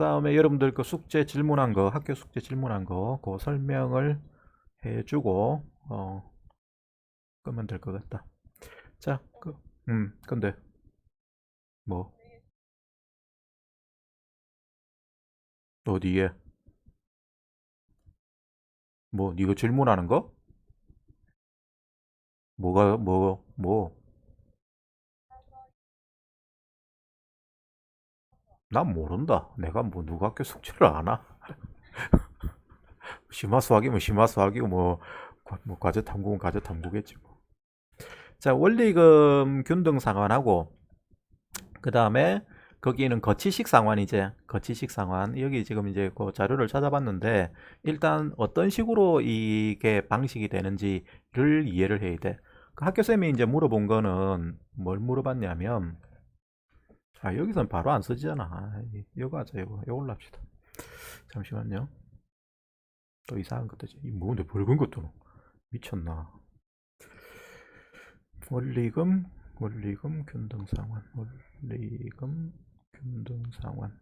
그다음에 여러분들 그 숙제 질문한 거, 학교 숙제 질문한 거, 그 설명을 해주고 끄면 될 것 같다. 자, 근데 뭐 어디에 뭐 네가 질문하는 거? 뭐가 뭐? 난 모른다. 내가 뭐 누가 학교 숙제를 안 하? 심화수학이면 심화수학이고 뭐 과제 탐구는 과제 탐구겠지 뭐. 자, 원리금 균등 상환하고 그 다음에 거기는 거치식 상환이제. 거치식 상환. 여기 지금 이제 그 자료를 찾아봤는데 일단 어떤 식으로 이게 방식이 되는지를 이해를 해야 돼. 그 학교쌤이 이제 물어본 거는 뭘 물어봤냐면 여기선 바로 안 쓰지잖아. 이거 하자. 이걸로 합시다. 잠시만요. 또 이상한 것도지. 이 뭔데 붉은 것도 미쳤나. 원리금 원리금 균등 상환. 원리금 균등 상환.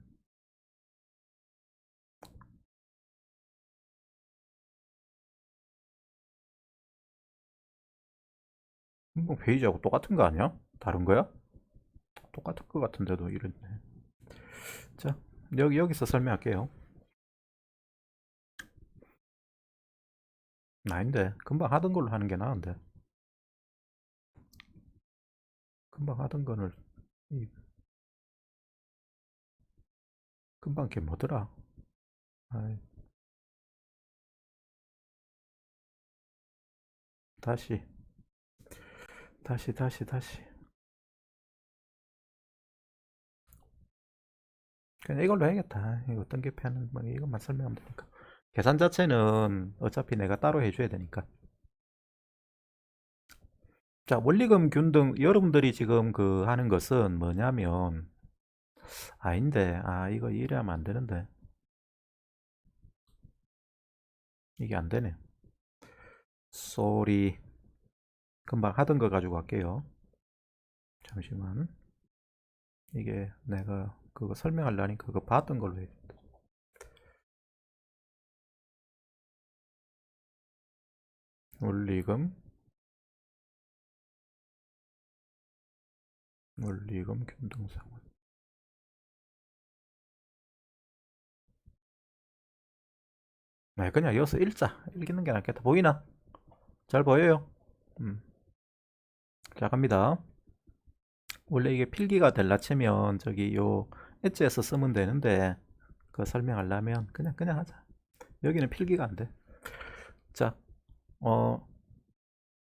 뭐 페이지하고 똑같은 거 아니야? 다른 거야? 똑같을 것 같은데도 이랬네. 자, 여기서 설명할게요. 아닌데, 금방 하던 걸로 하는 게 나은데. 금방 하던 거를, 금방 게 뭐더라? 아이, 다시, 다시. 그냥 이걸로 해야겠다. 이거 어떤 게 패는, 뭐 이것만 설명하면 되니까. 계산 자체는 어차피 내가 따로 해줘야 되니까. 자, 원리금 균등, 여러분들이 지금 그 하는 것은 뭐냐면, 아닌데, 이거 이래하면 안 되는데. 이게 안 되네. 쏘리. 금방 하던 거 가지고 갈게요. 잠시만. 이게 내가 그거 설명하려니까 그거 봤던 걸로 해. 원리금, 원리금 균등상환. 그냥 이어서 읽는 게 낫겠다. 보이나? 잘 보여요? 자, 갑니다. 원래 이게 필기가 될라 치면 저기 요 엣지에서 쓰면 되는데 그거 설명하려면 그냥 하자. 여기는 필기가 안 돼. 자, 어,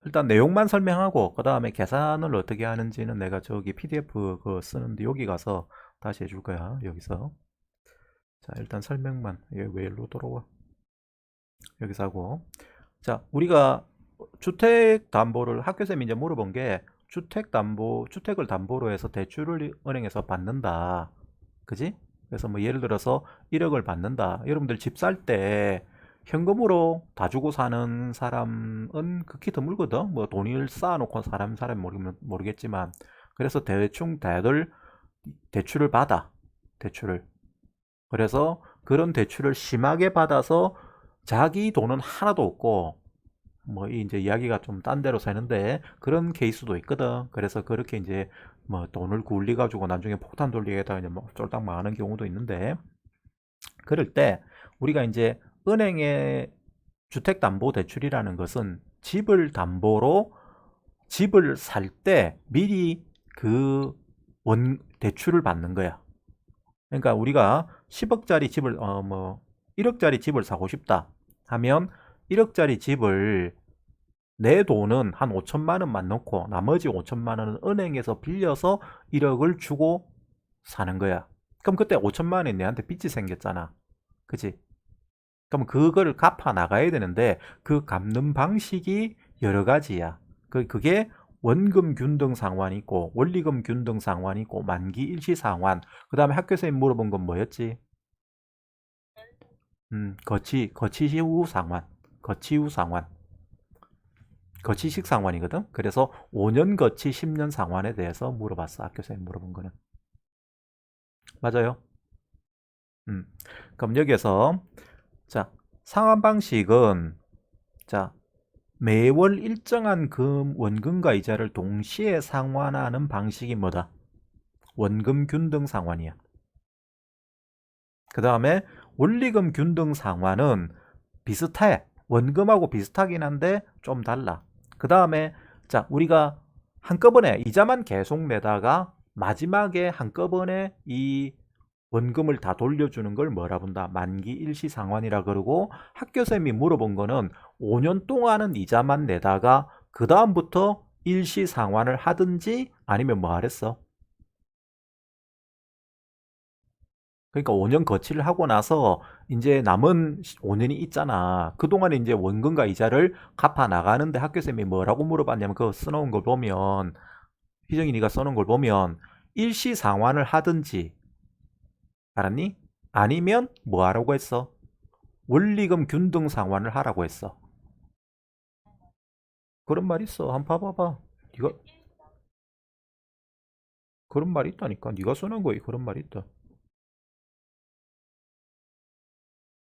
일단 내용만 설명하고 그 다음에 계산을 어떻게 하는지는 내가 저기 PDF 그 쓰는데 여기 가서 다시 해줄 거야. 여기서. 자, 일단 설명만. 얘 왜 일로 들어와? 여기서 하고. 자, 우리가 주택담보를 학교쌤이 이제 물어본 게 주택을 담보로 해서 대출을 은행에서 받는다. 그지? 그래서 뭐 예를 들어서 1억을 받는다. 여러분들 집 살 때 현금으로 다 주고 사는 사람은 극히 드물거든. 뭐 돈을 쌓아놓고 사람 모르겠지만. 그래서 대충 다들 대출을 받아. 대출을. 그래서 그런 대출을 심하게 받아서 자기 돈은 하나도 없고 뭐 이제 이야기가 좀 딴 데로 새는데 그런 케이스도 있거든. 그래서 그렇게 이제 뭐 돈을 굴리 가지고 나중에 폭탄 돌리게다가 이제 뭐 쫄딱 망하는 경우도 있는데 그럴 때 우리가 이제 은행의 주택담보대출이라는 것은 집을 담보로 집을 살 때 미리 그 대출을 받는 거야. 그러니까 우리가 10억짜리 집을 1억짜리 집을 사고 싶다 하면 1억짜리 집을 내 돈은 한 5천만 원만 넣고 나머지 5천만 원은 은행에서 빌려서 1억을 주고 사는 거야. 그럼 그때 5천만 원이 내한테 빚이 생겼잖아. 그치? 그럼 그거를 갚아 나가야 되는데 그 갚는 방식이 여러 가지야. 그게 원금 균등 상환이 있고 원리금 균등 상환이 있고 만기 일시 상환. 그다음에 학교에서 물어본 건 뭐였지? 거치 후 상환. 거치 후 상환. 거치식 상환이거든. 그래서 5년 거치 10년 상환에 대해서 물어봤어. 학교에서 물어본 거는. 맞아요. 그럼 여기에서 자, 상환 방식은 자, 매월 일정한 원금과 이자를 동시에 상환하는 방식이 뭐다? 원금 균등 상환이야. 그 다음에 원리금 균등 상환은 비슷해. 원금하고 비슷하긴 한데 좀 달라. 그 다음에 자, 우리가 한꺼번에 이자만 계속 내다가 마지막에 한꺼번에 이 원금을 다 돌려주는 걸 뭐라 본다? 만기 일시 상환이라 그러고, 학교쌤이 물어본 거는 5년 동안은 이자만 내다가 그 다음부터 일시 상환을 하든지 아니면 뭐 하랬어? 그러니까 5년 거치를 하고 나서 이제 남은 5년이 있잖아. 그동안에 이제 원금과 이자를 갚아 나가는데 학교쌤이 뭐라고 물어봤냐면, 그거 써놓은 걸 보면, 희정이 네가 써놓은 걸 보면 일시 상환을 하든지, 알았니? 아니면 뭐 하라고 했어? 원리금 균등 상환을 하라고 했어. 그런 말 있어. 한번 봐봐봐. 네가 그런 말 있다니까. 네가 써놓은 거에 그런 말 있다.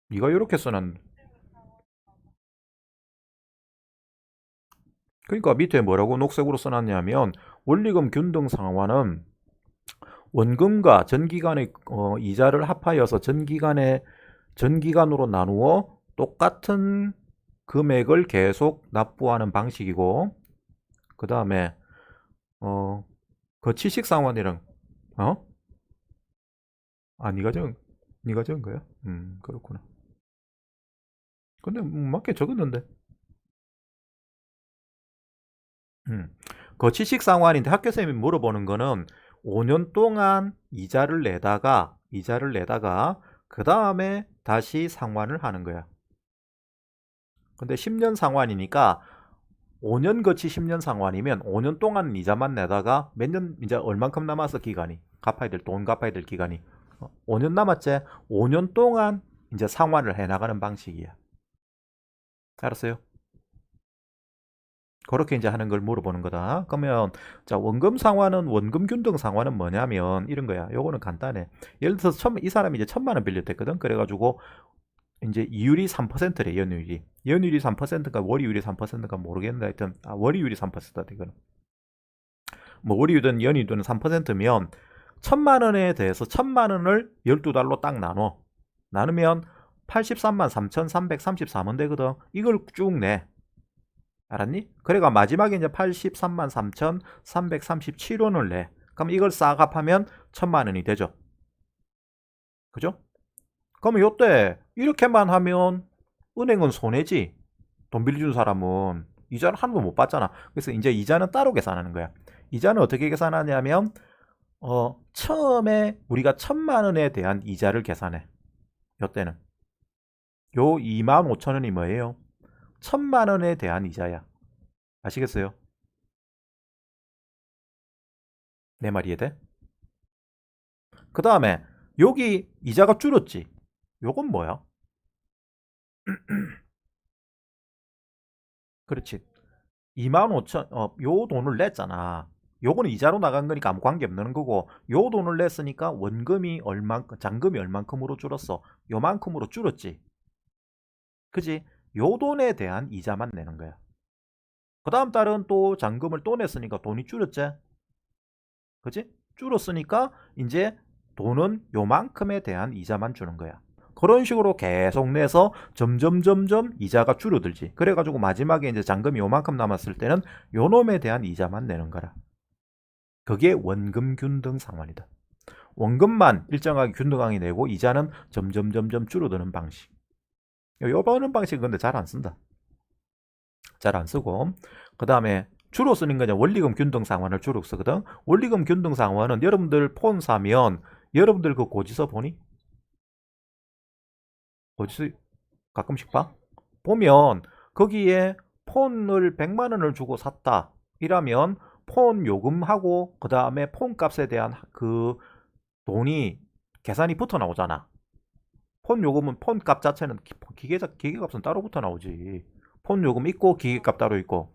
네가 이렇게 써놨. 그러니까 밑에 뭐라고 녹색으로 써놨냐면, 원리금 균등 상환은 원금과 전기간의 이자를 합하여서 전기간으로 나누어 똑같은 금액을 계속 납부하는 방식이고, 그 다음에 어, 거치식 상환이랑 어? 아, 네가 적은 거야? 그렇구나. 근데 맞게 적었는데. 음. 거치식 상환인데 학교쌤이 물어보는 거는 5년 동안 이자를 내다가 그 다음에 다시 상환을 하는 거야. 근데 10년 상환이니까 5년 거치 10년 상환이면 5년 동안 이자만 내다가 몇 년, 이제 얼만큼 남았어 기간이, 돈 갚아야 될 기간이 5년 남았지. 5년 동안 이제 상환을 해나가는 방식이야. 알았어요? 그렇게 이제 하는 걸 물어보는 거다. 그러면 자, 원금 균등 상환은 뭐냐면 이런 거야. 요거는 간단해. 예를 들어서 이 사람이 이제 1,000만 원 빌렸댔거든. 그래가지고 이제 이율이 3%래. 연율이 3%인가 월이율이 3%인가 모르겠는데, 하여튼 월이율이 3%다 이거는. 뭐 월이율이든 연이율이든 3%면 1,000만 원에 대해서 1,000만 원을 12달로 딱 나누면 83만 3,334원 되거든. 이걸 쭉 내. 알았니? 그래가 마지막에 이제 83만 3,337원을 내. 그럼 이걸 싹 합하면 1,000만 원이 되죠. 그죠? 그러면 요때 이렇게만 하면 은행은 손해지. 돈 빌려준 사람은 이자를 하나도 못 받잖아. 그래서 이제 이자는 따로 계산하는 거야. 이자는 어떻게 계산하냐면 처음에 우리가 1,000만 원에 대한 이자를 계산해. 요때는 요 25,000원이 뭐예요? 1,000만 원에 대한 이자야. 아시겠어요? 내 말 이해돼? 그 다음에 여기 이자가 줄었지. 요건 뭐야? 그렇지. 25,000, 요 돈을 냈잖아. 요거는 이자로 나간 거니까 아무 관계 없는 거고, 요 돈을 냈으니까 잔금이 얼만큼으로 줄었어? 요만큼으로 줄었지. 그지? 요 돈에 대한 이자만 내는 거야. 그 다음 달은 또 잔금을 또 냈으니까 돈이 줄었지. 그지? 줄었으니까 이제 돈은 요만큼에 대한 이자만 주는 거야. 그런 식으로 계속 내서 점점 이자가 줄어들지. 그래가지고 마지막에 이제 잔금이 요만큼 남았을 때는 요놈에 대한 이자만 내는 거라. 그게 원금 균등 상환이다. 원금만 일정하게 균등하게 내고 이자는 점점 줄어드는 방식. 요번은 방식은 근데 잘 안 쓴다. 잘 안 쓰고, 그 다음에 주로 쓰는 거냐, 원리금 균등 상환을 주로 쓰거든. 원리금 균등 상환은 여러분들 폰 사면 여러분들 그 고지서 보니? 고지서 가끔씩 봐? 보면 거기에 폰을 100만 원을 주고 샀다 이라면 폰 요금하고 그 다음에 폰 값에 대한 그 돈이 계산이 붙어 나오잖아. 폰 요금은 폰 값 자체는 기계값은 따로 붙어 나오지. 폰 요금 있고 기계값 따로 있고.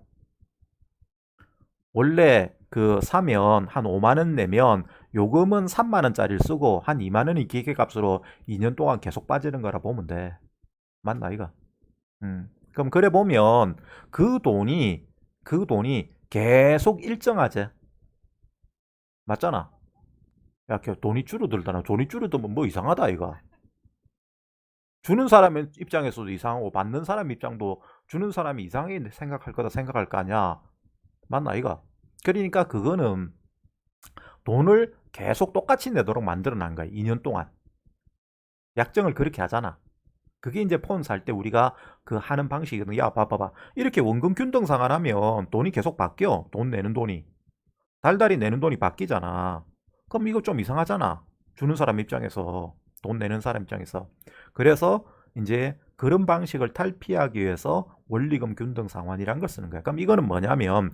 원래 그 사면 한 5만 원 내면 요금은 3만 원짜리를 쓰고 한 2만 원이 기계값으로 2년 동안 계속 빠지는 거라 보면 돼. 맞나 이거? 그럼 그래 보면 그 돈이 계속 일정하지. 맞잖아. 야, 걔 돈이 줄어들잖아. 돈이 줄어들면 뭐 이상하다 이거. 주는 사람 입장에서도 이상하고 받는 사람 입장도 주는 사람이 이상하게 생각할 거다 생각할 거 아니야. 맞나 이거? 그러니까 그거는 돈을 계속 똑같이 내도록 만들어 난 거야. 2년 동안. 약정을 그렇게 하잖아. 그게 이제 폰 살 때 우리가 그 하는 방식이거든. 야, 봐봐봐. 이렇게 원금 균등 상환하면 돈이 계속 바뀌어. 돈 내는 돈이. 달달이 내는 돈이 바뀌잖아. 그럼 이거 좀 이상하잖아. 주는 사람 입장에서. 돈 내는 사람 입장에서. 그래서 이제 그런 방식을 탈피하기 위해서 원리금 균등 상환이란 걸 쓰는 거야. 그럼 이거는 뭐냐면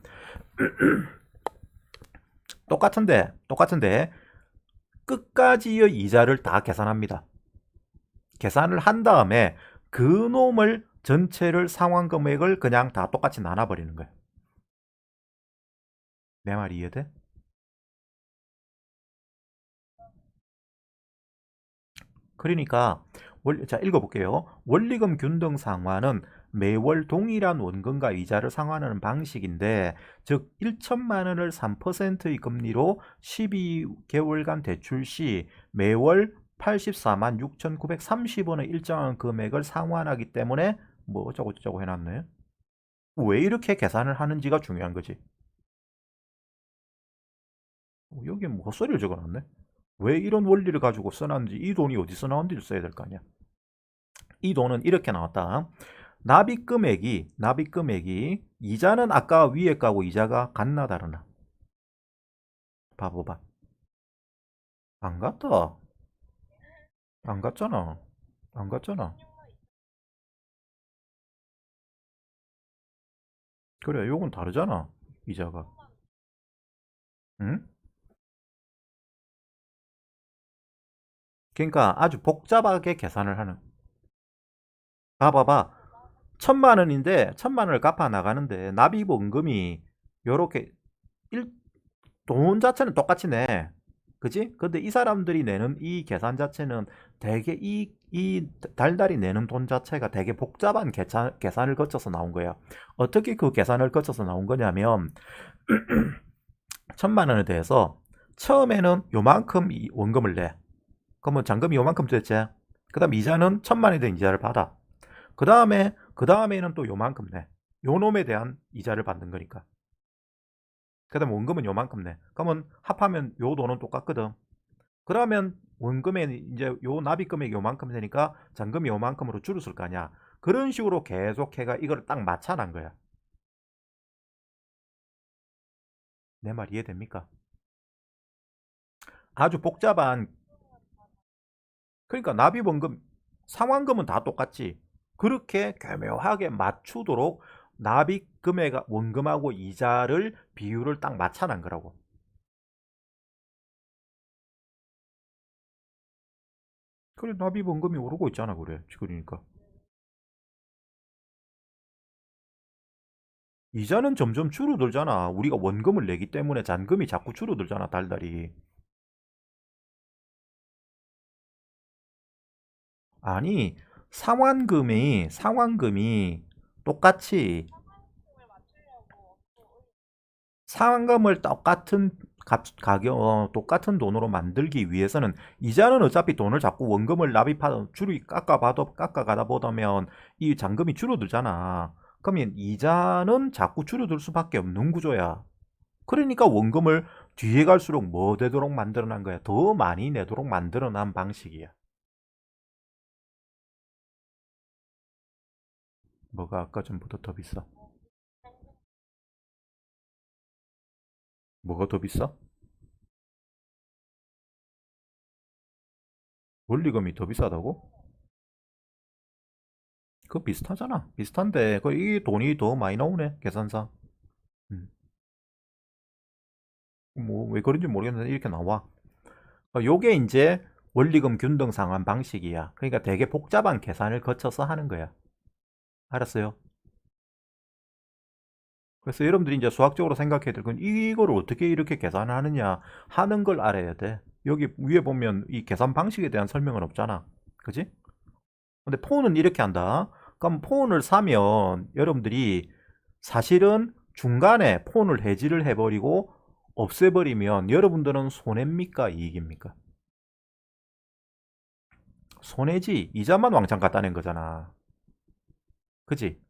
똑같은데 끝까지의 이자를 다 계산합니다. 계산을 한 다음에 그 놈을 전체를 상환 금액을 그냥 다 똑같이 나눠버리는 거예요. 내 말이 이해돼? 그러니까 자 읽어볼게요. 원리금 균등 상환은 매월 동일한 원금과 이자를 상환하는 방식인데 즉 1천만 원을 3%의 금리로 12개월간 대출 시 매월 84만 6,930원의 일정한 금액을 상환하기 때문에 뭐 어쩌고 저쩌고 해놨네. 왜 이렇게 계산을 하는지가 중요한 거지. 여기 뭐 헛소리를 적어놨네. 왜 이런 원리를 가지고 써놨는지 이 돈이 어디서 나온지를 써야 될 거 아니야. 이 돈은 이렇게 나왔다. 납입금액이 이자는 아까 위에 까고 이자가 같나 다르나? 봐봐봐. 안 같다. 안 같잖아. 안 같잖아. 그래, 요건 다르잖아. 이자가. 응? 그러니까 아주 복잡하게 계산을 하는. 봐봐봐. 1,000만 원인데 1,000만 원을 갚아 나가는데 납입원금이 요렇게 돈 자체는 똑같이 내. 그지? 근데 이 사람들이 내는 이 계산 자체는 되게 이 달달이 내는 돈 자체가 되게 복잡한 계산을 거쳐서 나온 거예요. 어떻게 그 계산을 거쳐서 나온 거냐면 1,000만 원에 대해서 처음에는 요만큼 원금을 내. 그러면 잔금이 요만큼 됐지. 그 다음 이자는 1,000만 원에 대한 이자를 받아. 그 다음에는 또 요만큼 내. 요 놈에 대한 이자를 받는 거니까. 그 다음에 원금은 요만큼 내. 그러면 합하면 요 돈은 똑같거든. 그러면 원금에 이제 요 납입금액이 요만큼 되니까 잔금이 요만큼으로 줄었을 거 아니야. 그런 식으로 계속 해가 이걸 딱 맞춰난 거야. 내 말 이해됩니까? 아주 복잡한, 그러니까 납입원금, 상환금은 다 똑같지. 그렇게 교묘하게 맞추도록 납입금액 원금하고 이자를 비율을 딱 맞춰난 거라고. 그래, 납입원금이 오르고 있잖아. 그래, 그러니까 이자는 점점 줄어들잖아. 우리가 원금을 내기 때문에 잔금이 자꾸 줄어들잖아, 달달이. 아니, 상환금이 똑같이 상환금을 똑같은 가격, 똑같은 돈으로 만들기 위해서는 이자는 어차피 돈을 자꾸 원금을 납입하다 줄이 깎아가다 보다면 이 잔금이 줄어들잖아. 그러면 이자는 자꾸 줄어들 수밖에 없는 구조야. 그러니까 원금을 뒤에 갈수록 뭐 되도록 만들어 난 거야. 더 많이 내도록 만들어 난 방식이야. 뭐가 아까 전보다 더 비싸? 뭐가 더 비싸? 원리금이 더 비싸다고? 그거 비슷하잖아. 비슷한데 이 돈이 더 많이 나오네 계산상. 음. 뭐왜 그런지 모르겠는데 이렇게 나와. 요게 이제 원리금 균등 상환 방식이야. 그러니까 되게 복잡한 계산을 거쳐서 하는 거야. 알았어요? 그래서 여러분들이 이제 수학적으로 생각해야 될 건 이거를 어떻게 이렇게 계산하느냐 하는 걸 알아야 돼. 여기 위에 보면 이 계산 방식에 대한 설명은 없잖아. 그지? 근데 폰은 이렇게 한다. 그럼 폰을 사면 여러분들이 사실은 중간에 폰을 해지를 해버리고 없애버리면 여러분들은 손해입니까? 이익입니까? 손해지. 이자만 왕창 갖다 낸 거잖아. 그지?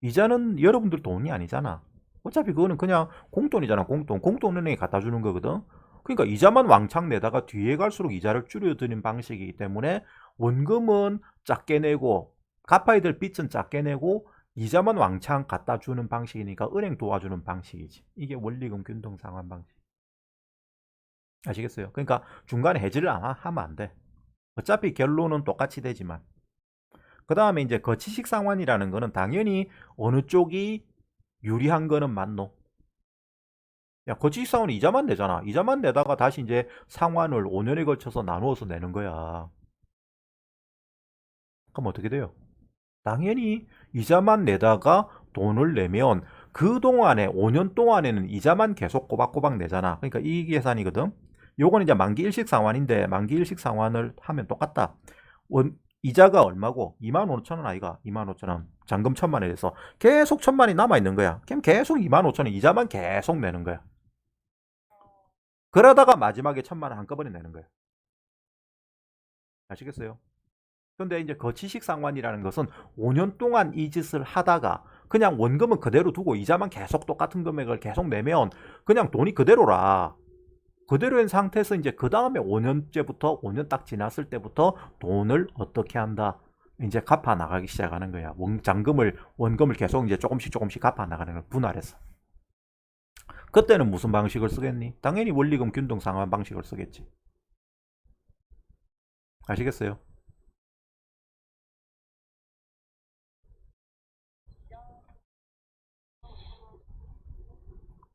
이자는 여러분들 돈이 아니잖아. 어차피 그거는 그냥 공돈이잖아. 공돈. 공돈은행에 갖다 주는 거거든. 그러니까 이자만 왕창 내다가 뒤에 갈수록 이자를 줄여드는 방식이기 때문에 원금은 작게 내고 갚아야 될 빚은 작게 내고 이자만 왕창 갖다 주는 방식이니까 은행 도와주는 방식이지. 이게 원리금 균등 상환 방식. 아시겠어요? 그러니까 중간에 해지를 하면 안 돼. 어차피 결론은 똑같이 되지만. 그 다음에 이제 거치식 상환이라는 거는 당연히 어느 쪽이 유리한 거는 맞노. 야, 거치식 상환은 이자만 내잖아. 이자만 내다가 다시 이제 상환을 5년에 걸쳐서 나누어서 내는 거야. 그럼 어떻게 돼요? 당연히 이자만 내다가 돈을 내면 그동안에 5년 동안에는 이자만 계속 꼬박꼬박 내잖아. 그러니까 이 계산이거든. 요건 이제 만기 일식 상환인데 만기 일식 상환을 하면 똑같다. 이자가 얼마고? 25,000원 아이가? 25,000원. 잔금 1,000만원에서 계속 1,000만원이 남아있는 거야. 그럼 계속 25,000원 이자만 계속 내는 거야. 그러다가 마지막에 1,000만원 한꺼번에 내는 거야. 아시겠어요? 근데 이제 거치식 상환이라는 것은 5년 동안 이 짓을 하다가 그냥 원금은 그대로 두고 이자만 계속 똑같은 금액을 계속 내면 그냥 돈이 그대로라. 그대로인 상태에서 이제 그 다음에 5년째부터 5년 딱 지났을 때부터 돈을 어떻게 한다. 이제 갚아 나가기 시작하는 거야. 원금을 계속 이제 조금씩 갚아 나가는 걸 분할해서. 그때는 무슨 방식을 쓰겠니? 당연히 원리금 균등 상환 방식을 쓰겠지. 아시겠어요?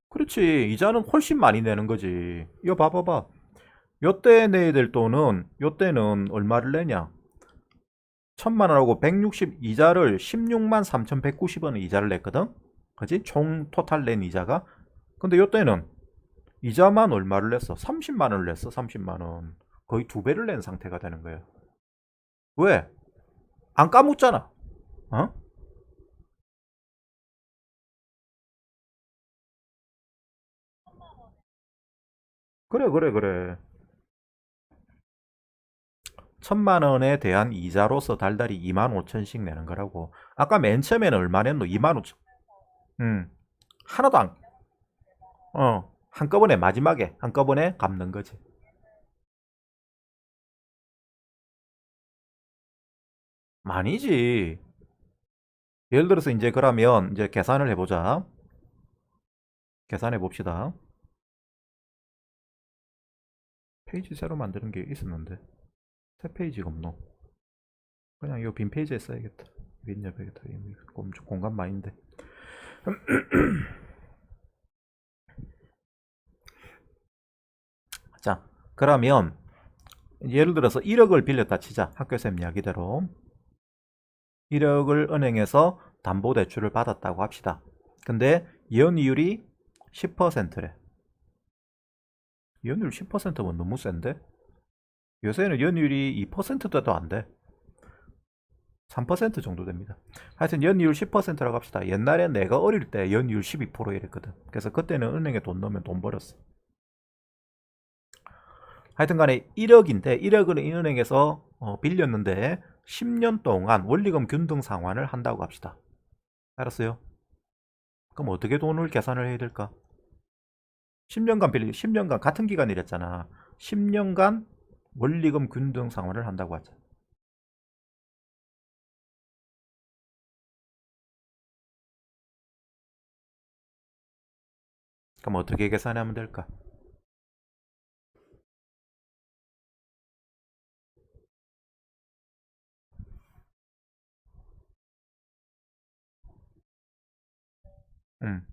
그렇지. 이자는 훨씬 많이 내는 거지. 이거 봐봐봐. 요때 내야 될 돈은 요때는 얼마를 내냐? 1,000만원하고 160 이자를 16만 3,190원의 이자를 냈거든. 그지? 총 토탈 낸 이자가. 근데 요때는 이자만 얼마를 냈어? 30만원을 냈어. 30만원. 거의 2배를 낸 상태가 되는 거예요. 왜? 안 까먹잖아. 어? 그래. 1,000만원에 대한 이자로서 달달이 25,000씩 내는 거라고. 아까 맨 처음에는 얼마 냈노? 25,000. 하나도 안, 한꺼번에 마지막에 한꺼번에 갚는 거지. 많이지. 예를 들어서 이제 그러면 이제 계산을 해보자. 계산해 봅시다. 페이지 새로 만드는 게 있었는데 새 페이지가 없노. 그냥 이 빈 페이지에 써야겠다. 빈 옆에겠다. 공간 많은데. 자, 그러면 예를 들어서 1억을 빌렸다 치자. 학교쌤 이야기대로 1억을 은행에서 담보대출을 받았다고 합시다. 근데 연이율이 10%래. 연이율 10%면 너무 센데? 요새는 연이율이 2%도 안 돼. 3% 정도 됩니다. 하여튼 연이율 10%라고 합시다. 옛날에 내가 어릴 때 연이율 12% 이랬거든. 그래서 그때는 은행에 돈 넣으면 돈 벌었어. 하여튼 간에 1억인데 1억을 은행에서 빌렸는데 10년 동안 원리금 균등 상환을 한다고 합시다. 알았어요? 그럼 어떻게 돈을 계산을 해야 될까? 10년간 같은 기간이랬잖아. 10년간 원리금 균등 상환을 한다고 하자. 그럼 어떻게 계산하면 될까? 음.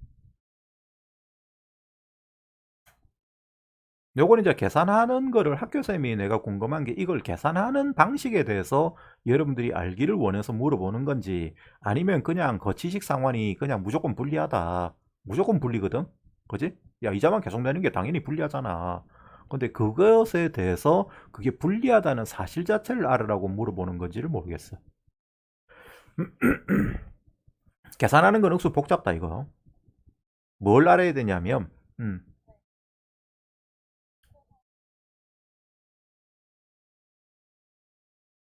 요건 이제 계산하는 거를 학교쌤이 내가 궁금한 게 이걸 계산하는 방식에 대해서 여러분들이 알기를 원해서 물어보는 건지 아니면 그냥 거치식 상환이 그냥 무조건 불리하다. 무조건 불리거든. 그지? 야, 이자만 계속 내는 게 당연히 불리하잖아. 근데 그것에 대해서 그게 불리하다는 사실 자체를 알으라고 물어보는 건지를 모르겠어. 계산하는 건 억수 복잡다 이거. 뭘 알아야 되냐면, 음,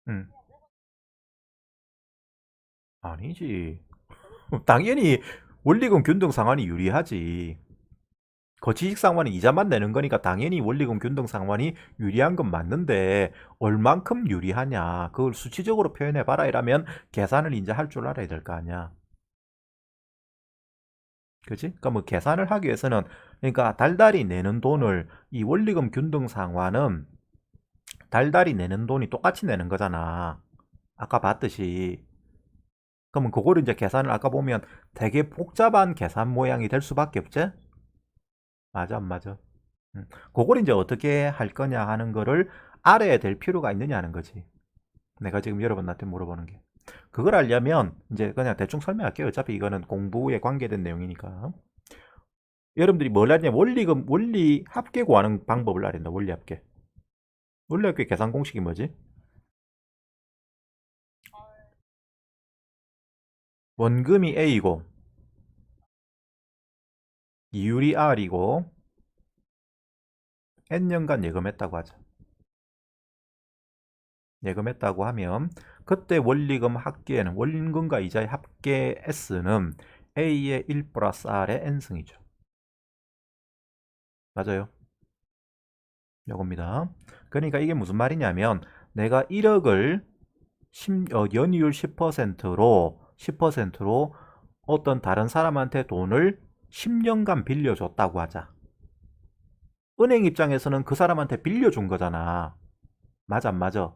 음, 아니지. 당연히 원리금 균등 상환이 유리하지. 거치식 상환은 이자만 내는 거니까 당연히 원리금 균등 상환이 유리한 건 맞는데 얼만큼 유리하냐 그걸 수치적으로 표현해 봐라 이러면 계산을 이제 할 줄 알아야 될 거 아니야. 그지? 그러니까 뭐 계산을 하기 위해서는 그러니까 달달이 내는 돈을 이 원리금 균등 상환은 달달이 내는 돈이 똑같이 내는 거잖아. 아까 봤듯이. 그러면 그거를 이제 계산을 아까 보면 되게 복잡한 계산 모양이 될 수밖에 없지? 맞아, 안 맞아? 그걸 이제 어떻게 할 거냐 하는 거를 알아야 될 필요가 있느냐 하는 거지. 내가 지금 여러분한테 물어보는 게. 그걸 알려면 이제 그냥 대충 설명할게요. 어차피 이거는 공부에 관계된 내용이니까. 여러분들이 뭘 알냐? 원리금, 원리 합계 구하는 방법을 알린다. 원리 합계. 원리 합계 계산 공식이 뭐지? 원금이 A이고, 이율이 R이고, N년간 예금했다고 하죠. 예금했다고 하면 그때 원리금 합계는 원금과 이자의 합계 S는 A의 1 플러스 R의 N승이죠. 맞아요. 요겁니다. 그러니까 이게 무슨 말이냐면 내가 1억을 연이율 10%로 어떤 다른 사람한테 돈을 10년간 빌려줬다고 하자. 은행 입장에서는 그 사람한테 빌려준 거잖아. 맞아, 안 맞아?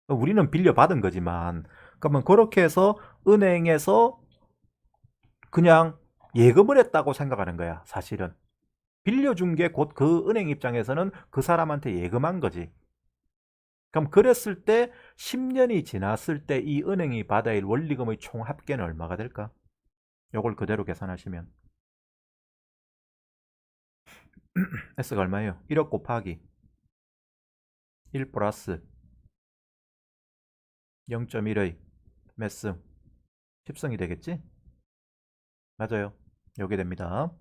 우리는 빌려받은 거지만, 그러면 그렇게 해서 은행에서 그냥 예금을 했다고 생각하는 거야, 사실은. 빌려준 게 곧 그 은행 입장에서는 그 사람한테 예금한 거지. 그럼 그랬을 때 10년이 지났을 때 이 은행이 받아야 할 원리금의 총 합계는 얼마가 될까? 요걸 그대로 계산하시면 S가 얼마예요? 1억 곱하기 1 플러스 0.1의 몇 승? 10승이 되겠지? 맞아요. 요게 됩니다.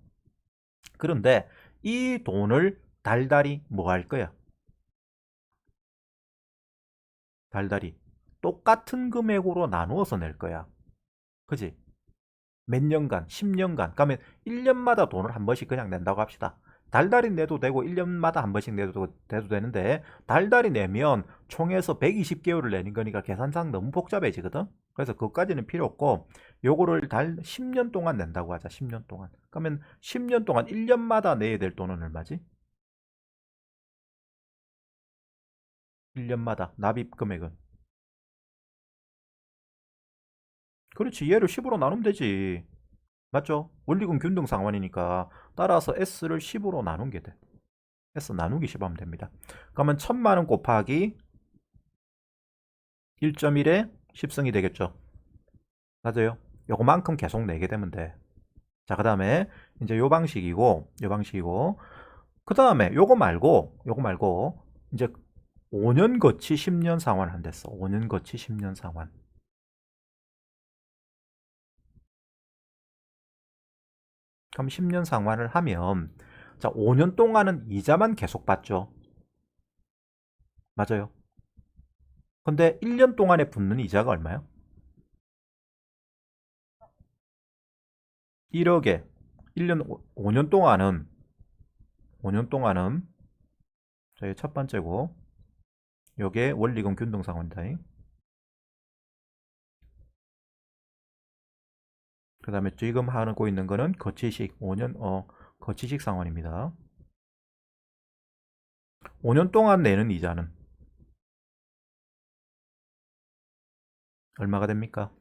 그런데 이 돈을 달달이 뭐 할 거야? 달달이 똑같은 금액으로 나누어서 낼 거야. 그지? 몇 년간, 10년간. 그러면 1년마다 돈을 한 번씩 그냥 낸다고 합시다. 달달이 내도 되고 1년마다 한 번씩 내도 되는데 달달이 내면 총에서 120개월을 내는 거니까 계산상 너무 복잡해지거든. 그래서 그것까지는 필요 없고 요거를 10년 동안 낸다고 하자. 10년 동안. 그러면 10년 동안 1년마다 내야 될 돈은 얼마지? 1년마다 납입 금액은. 그렇지. 얘를 10으로 나누면 되지. 맞죠? 원리금 균등 상환이니까 따라서 S를 10으로 나눈 게 돼. S 나누기 10 하면 됩니다. 그러면 1000만원 곱하기 1.1에 10승이 되겠죠. 맞아요. 요거만큼 계속 내게 되면 돼. 자, 그 다음에 이제 요 방식이고, 그 다음에 요거 말고, 이제 5년 거치 10년 상환 한댔어. 5년 거치 10년 상환. 그럼 10년 상환을 하면, 자, 5년 동안은 이자만 계속 받죠. 맞아요. 근데 1년 동안에 붙는 이자가 얼마요? 1억에 1년 5년 동안은 5년 동안은 저희 첫 번째고 요게 원리금 균등상환이다. 그 다음에 지금 하고 있는 거는 거치식 5년 거치식 상환입니다. 5년 동안 내는 이자는 얼마가 됩니까?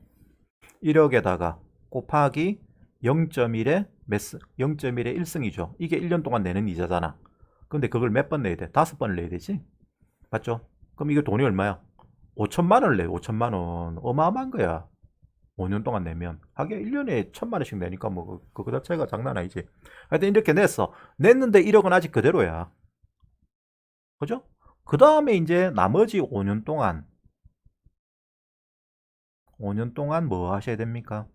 1억에다가 곱하기 0.1에 몇 승? 0.1에 1승이죠. 이게 1년 동안 내는 이자잖아. 근데 그걸 몇 번 내야 돼? 5번을 내야 되지? 맞죠? 그럼 이게 돈이 얼마야? 5천만 원을 내. 5천만 원. 어마어마한 거야. 5년 동안 내면. 하긴 1년에 1,000만 원씩 내니까 뭐 그거 자체가 장난 아니지. 하여튼 이렇게 냈어. 냈는데 1억은 아직 그대로야. 그죠? 그 다음에 이제 나머지 5년 동안 뭐 하셔야 됩니까?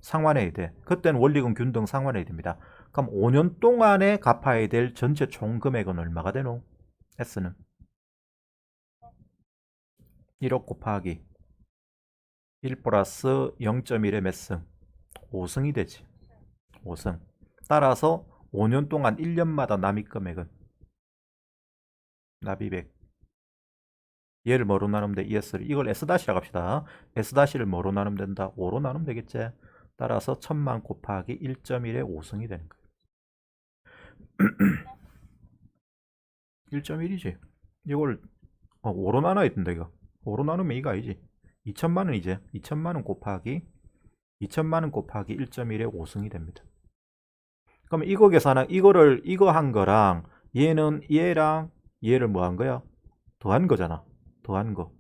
상환해야 돼. 그때는 원리금, 균등 상환해야 됩니다. 그럼 5년 동안에 갚아야 될 전체 총 금액은 얼마가 되노? S는 1억 곱하기 1 플러스 0.1의 몇 승? 5승이 되지. 5승. 따라서 5년 동안 1년마다 납입 금액은 납입액. 얘를 뭐로 나누면 돼? ES를. 이걸 S-라고 합시다. S-를 뭐로 나누면 된다? 5로 나누면 되겠지. 따라서 1,000만 곱하기 1.1의 5승이 되는 거예요. 1.1이지. 이걸 5로 나눠야 된다 이거. 5로 나누면 이거 아니지. 2천만 원이지. 2천만 원 곱하기 2천만 원 곱하기 1.1의 5승이 됩니다. 그럼 이거 계산한 이거 한 거랑 얘는 얘랑 얘를 뭐 한 거야? 더한 거잖아. 더한 거.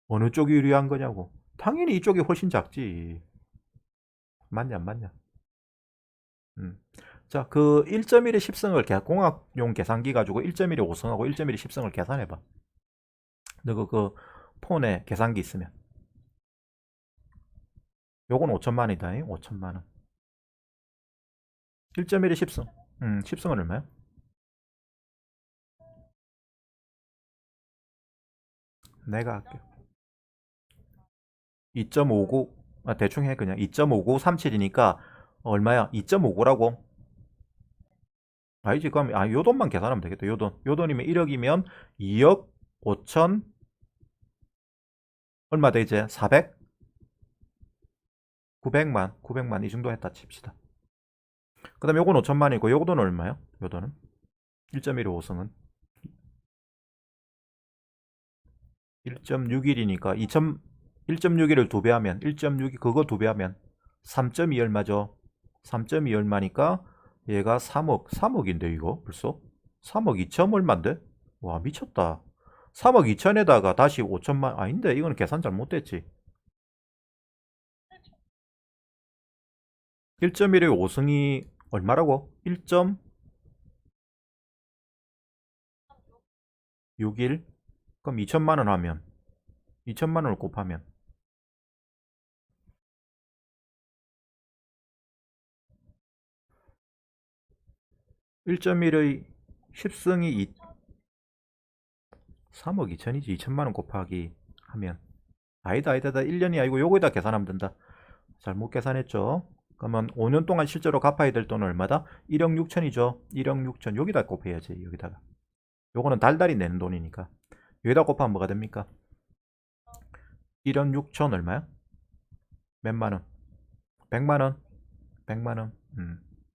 어느 쪽이 유리한 거냐고. 당연히 이쪽이 훨씬 작지. 맞냐 안 맞냐? 자, 그 1.1의 10승을 공학용 계산기 가지고 1.1의 5승하고 1.1의 10승을 계산해봐. 너 그 폰에 계산기 있으면. 요건 5천만 원이다. 5천만 원. 1.1의 10승. 10승은 얼마야? 내가 할게. 2.59. 대충 해 그냥. 2.5937이니까 얼마야? 2.59라고. 아니지. 그럼 요 돈만 계산하면 되겠다. 요 돈. 요 돈이면 1억이면 2억 5천 얼마 돼 이제? 400? 900만 이 정도 했다 칩시다. 그 다음에 요건 5천만이고 요거 돈은 얼마야? 요 돈은? 1.15승은 1.61이니까 1.61을 2배 하면 1.6이 그거 2배 하면 3.2 얼마죠? 3.2 얼마니까 얘가 3억인데 이거 벌써? 3억 2천 얼마인데? 와 미쳤다. 3억 2천에다가 다시 5천만 아닌데 이거는 계산 잘못됐지. 1.1의 5승이 얼마라고? 1.61? 그럼 2천만 원 하면 2천만 원을 곱하면 1.1의 10승이 3억 2천이지. 2천만 원 곱하기 하면 아니다 1년이 아니고 요거에다 계산하면 된다. 잘못 계산했죠. 그러면 5년 동안 실제로 갚아야 될 돈은 얼마다? 1억 6천이죠. 1억 6천 여기다 곱해야지. 여기다가 요거는 달달이 내는 돈이니까 여기다 곱하면 뭐가 됩니까? 1억 6천 얼마야? 몇만 원? 100만 원? 100만 원?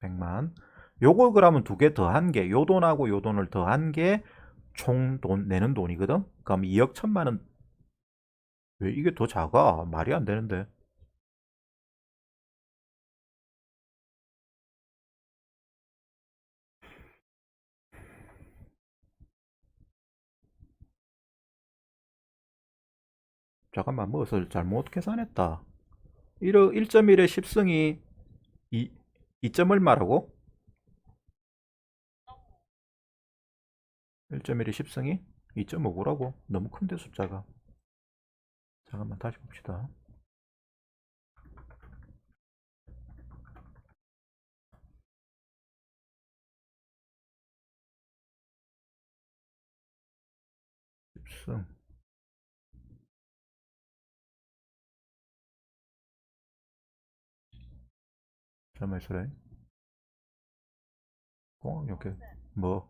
100만. 요걸 그러면 두 개 더한 게 요 돈하고 요 돈을 더한 게 총 돈 내는 돈이거든. 그럼 2억 1천만 원. 왜 이게 더 작아? 말이 안 되는데. 잠깐만 무엇을 잘못 계산했다. 1.1의 10승이 2점 얼마라고? 1.1의 10승이 2.59라고? 너무 큰데 숫자가. 잠깐만 다시 봅시다. 10승. 잠깐만 있어라. 공항 이렇게 뭐?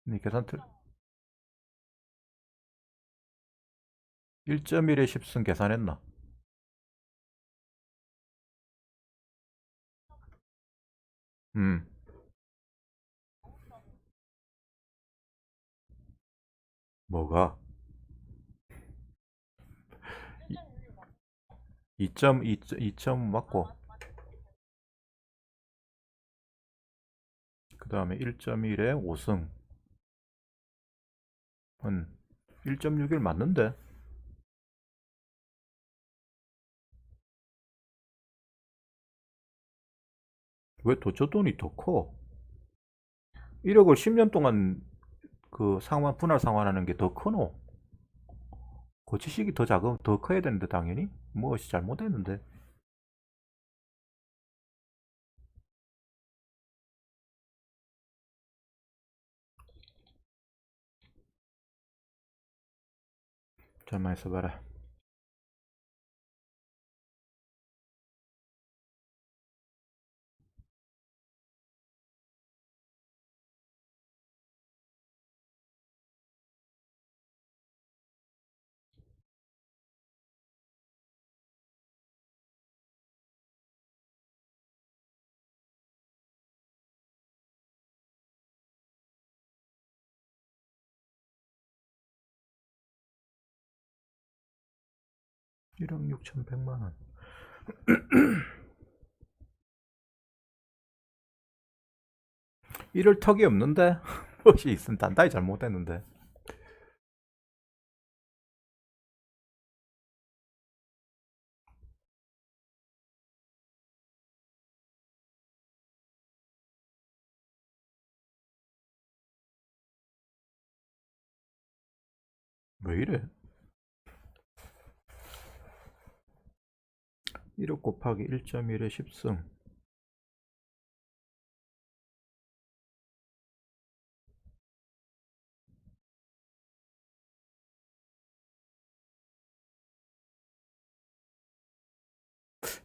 네 계산 틀 1.1의 10승 계산했나? 음. 뭐가? 2점 맞고 그 다음에 1.1에 5승은 1.61 맞는데? 왜 더 저 돈이 더 커? 1억을 10년 동안 그 상환 분할 상환하는 게 더 크노? 거치식이 더 작은 더 커야 되는데 당연히 무엇이 잘못했는데. 잠만 있어봐라. 1억 6,100만 원. 이럴 턱이 없는데 무엇이 있으면 단단히 잘못했는데. 왜 이래? 1억 곱하기 1.1의 10승.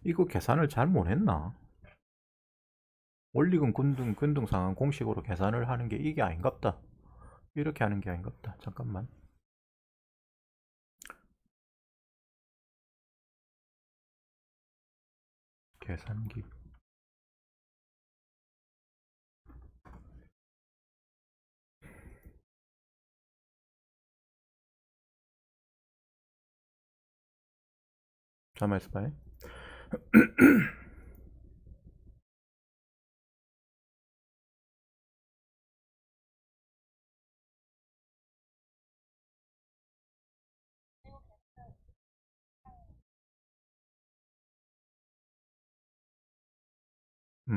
이거 계산을 잘 못했나? 원리금 균등 상환 공식으로 계산을 하는 게 이게 아닌갑다. 이렇게 하는 게 아닌갑다. 잠깐만. 계산기. 잠깐만 있어봐.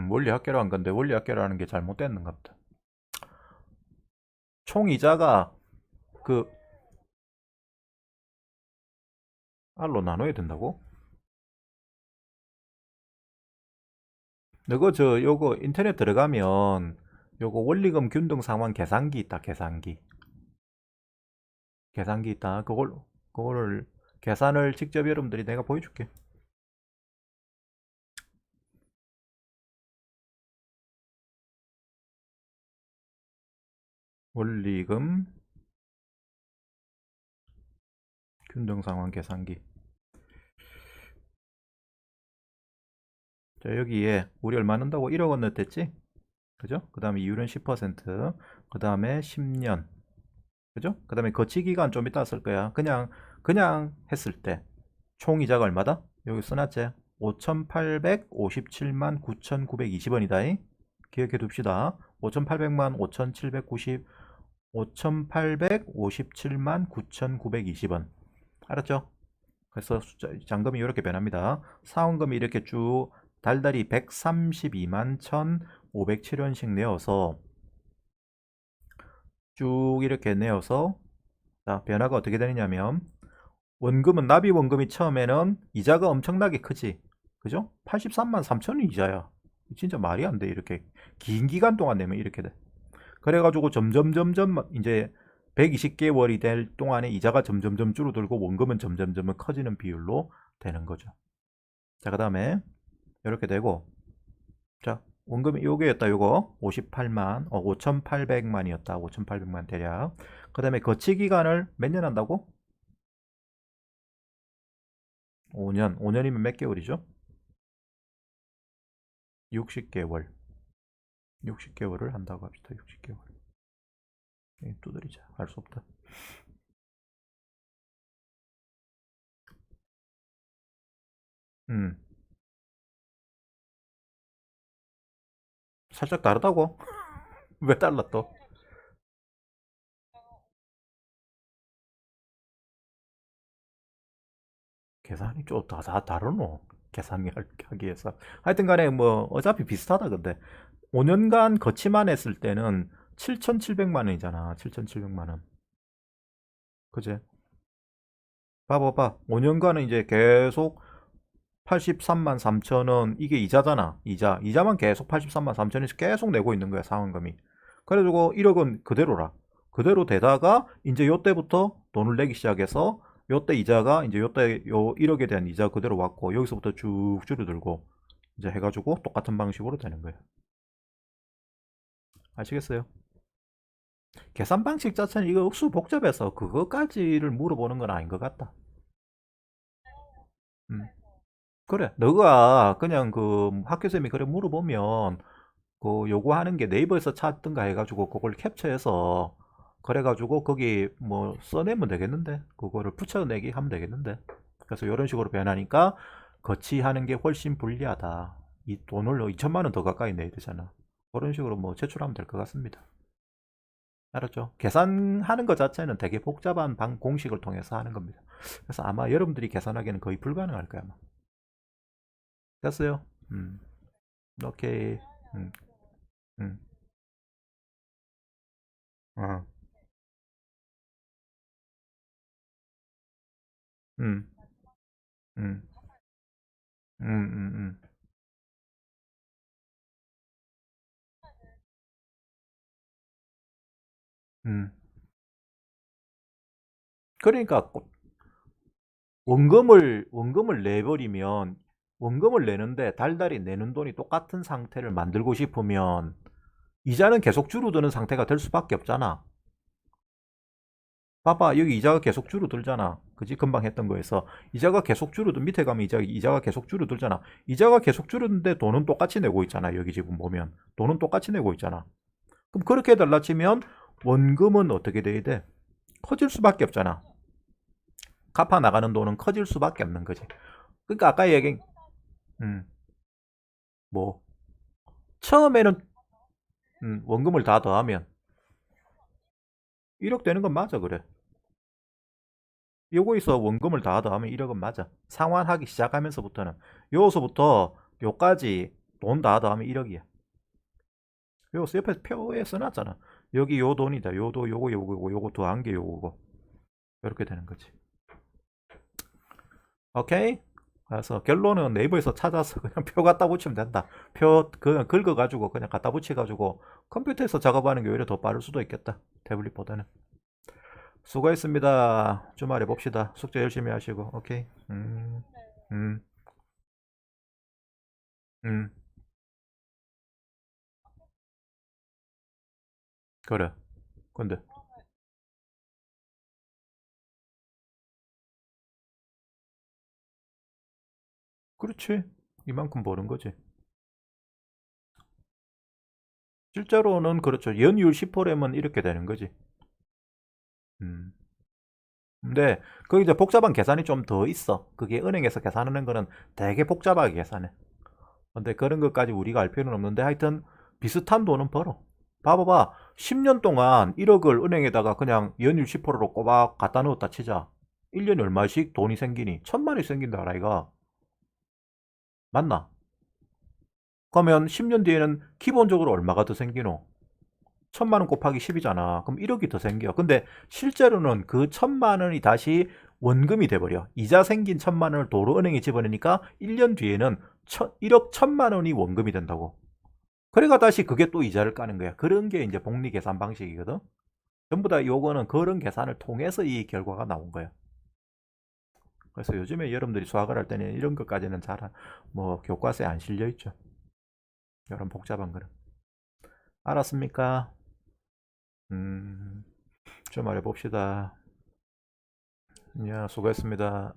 원리 학계로 한 건데 원리 학계로 하는 게 잘못됐는갑다. 총 이자가 그 R로 나눠야 된다고? 너거 저 요거 인터넷 들어가면 요거 원리금 균등 상환 계산기 있다. 계산기 있다. 그거를 계산을 직접 여러분들이 내가 보여줄게. 원리금 균등 상환 계산기. 자, 여기에 우리 얼마 넣는다고 1억 원 넣었댔지? 그죠? 그 다음에 이율은 10%, 그 다음에 10년, 그죠? 그 다음에 거치 기간 좀 이따 쓸 거야. 그냥 했을 때 총 이자가 얼마다? 여기 써놨지? 5,857만 9,920원이다. 기억해 둡시다. 5,800만 5,790, 5,857만 9,920원. 알았죠? 그래서 잔금이 이렇게 변합니다. 사원금이 이렇게 쭉 달달이 132만 1,507원씩 내어서 쭉 이렇게 내어서 자, 변화가 어떻게 되느냐면 원금은 납입 원금이 처음에는 이자가 엄청나게 크지. 그죠? 83만 3천원 이자야. 진짜 말이 안 돼. 이렇게 긴 기간 동안 내면 이렇게 돼. 그래가지고 점점 이제 120개월이 될 동안에 이자가 점점 줄어들고 원금은 점점 커지는 비율로 되는 거죠. 자, 그 다음에 이렇게 되고 자, 원금이 요게였다. 요거 58만 5,800만이었다. 5,800만 대략. 그 다음에 거치 기간을 몇 년 한다고? 5년이면 몇 개월이죠? 60개월. 60개월을 한다고 합시다. 60개월. 두드리자. 알 수 없다. 음. 살짝 다르다고? 왜 달라 또? 계산이 좀 다 다르노? 계산하기 위해서. 하여튼 간에 뭐 어차피 비슷하다. 근데 5년간 거치만 했을 때는 7,700만 원이잖아. 7,700만 원. 그제? 봐봐봐. 5년간은 이제 계속 83만 3천 원, 이게 이자잖아. 이자만 계속 83만 3천 원씩 계속 내고 있는 거야, 상환금이. 그래가지고 1억은 그대로라. 그대로 되다가 이제 요때부터 돈을 내기 시작해서 요때 이자가 이제 요때 요 1억에 대한 이자 그대로 왔고, 여기서부터 쭉 줄어들고 이제 해가지고 똑같은 방식으로 되는 거예요. 아시겠어요? 계산 방식 자체는 이거 억수 복잡해서 그거까지를 물어보는 건 아닌 것 같다. 음. 그래, 너가 그냥 그 학교쌤이 그래 물어보면 그 요구하는 게 네이버에서 찾든가 해가지고 그걸 캡처해서 그래가지고 거기 뭐 써내면 되겠는데, 그거를 붙여내기 하면 되겠는데. 그래서 이런 식으로 변하니까 거치하는 게 훨씬 불리하다. 이 돈을 2천만 원 더 가까이 내야 되잖아. 그런 식으로 뭐 제출하면 될 것 같습니다. 알았죠? 계산하는 것 자체는 되게 복잡한 공식을 통해서 하는 겁니다. 그래서 아마 여러분들이 계산하기에는 거의 불가능할 거야, 아마. 됐어요? 오케이. 음, 음, 어, 음, 음, 음, 음, 음. 그러니까 원금을 내버리면, 원금을 내는데 달달이 내는 돈이 똑같은 상태를 만들고 싶으면 이자는 계속 줄어드는 상태가 될 수밖에 없잖아. 봐봐, 여기 이자가 계속 줄어들잖아. 그지? 금방 했던 거에서 이자가 계속 밑에 가면 이자가 계속 줄어들잖아. 이자가 계속 줄어드는데 돈은 똑같이 내고 있잖아. 여기 지금 보면 돈은 똑같이 내고 있잖아. 그럼 그렇게 달라치면 원금은 어떻게 돼야 돼? 커질 수밖에 없잖아. 갚아 나가는 돈은 커질 수밖에 없는 거지. 그러니까 아까 얘기, 음, 뭐 처음에는 원금을 다 더하면 1억 되는 건 맞아. 그래. 요거에서 원금을 다 더하면 1억은 맞아. 상환하기 시작하면서부터는 요서부터 요까지 돈 다 더하면 1억이야. 요 옆에 표에 써놨잖아. 여기 요 돈이다. 요거 더한 게 요거고. 이렇게 되는 거지. 오케이? 그래서 결론은 네이버에서 찾아서 그냥 표 갖다 붙이면 된다. 표 그냥 긁어가지고 그냥 갖다 붙여가지고 컴퓨터에서 작업하는 게 오히려 더 빠를 수도 있겠다. 태블릿보다는. 수고했습니다. 주말에 봅시다. 숙제 열심히 하시고. 오케이. 음, 음. 그래. 근데 그렇지. 이만큼 버는 거지. 실제로는 그렇죠. 연이율 10%면 이렇게 되는 거지. 음. 근데 거기 이제 복잡한 계산이 좀 더 있어. 그게 은행에서 계산하는 거는 되게 복잡하게 계산해. 근데 그런 것까지 우리가 알 필요는 없는데 하여튼 비슷한 돈은 벌어. 봐봐봐. 10년 동안 1억을 은행에다가 그냥 연율 10%로 꼬박 갖다 넣었다 치자. 1년에 얼마씩 돈이 생기니? 1,000만 원이 생긴다, 아이가. 맞나? 그러면 10년 뒤에는 기본적으로 얼마가 더 생기노? 1,000만 원 곱하기 10이잖아. 그럼 1억이 더 생겨. 근데 실제로는 그 1,000만 원이 다시 원금이 돼버려. 이자 생긴 1,000만 원을 도로 은행에 집어넣으니까 1년 뒤에는 1억 1,000만 원이 원금이 된다고. 그래가 다시 그게 또 이자를 까는 거야. 그런 게 이제 복리 계산 방식이거든. 전부 다 요거는 그런 계산을 통해서 이 결과가 나온 거야. 그래서 요즘에 여러분들이 수학을 할 때는 이런 것까지는 잘, 뭐, 교과서에 안 실려 있죠. 이런 복잡한 거는. 알았습니까? 좀 말해봅시다. 야, 수고했습니다.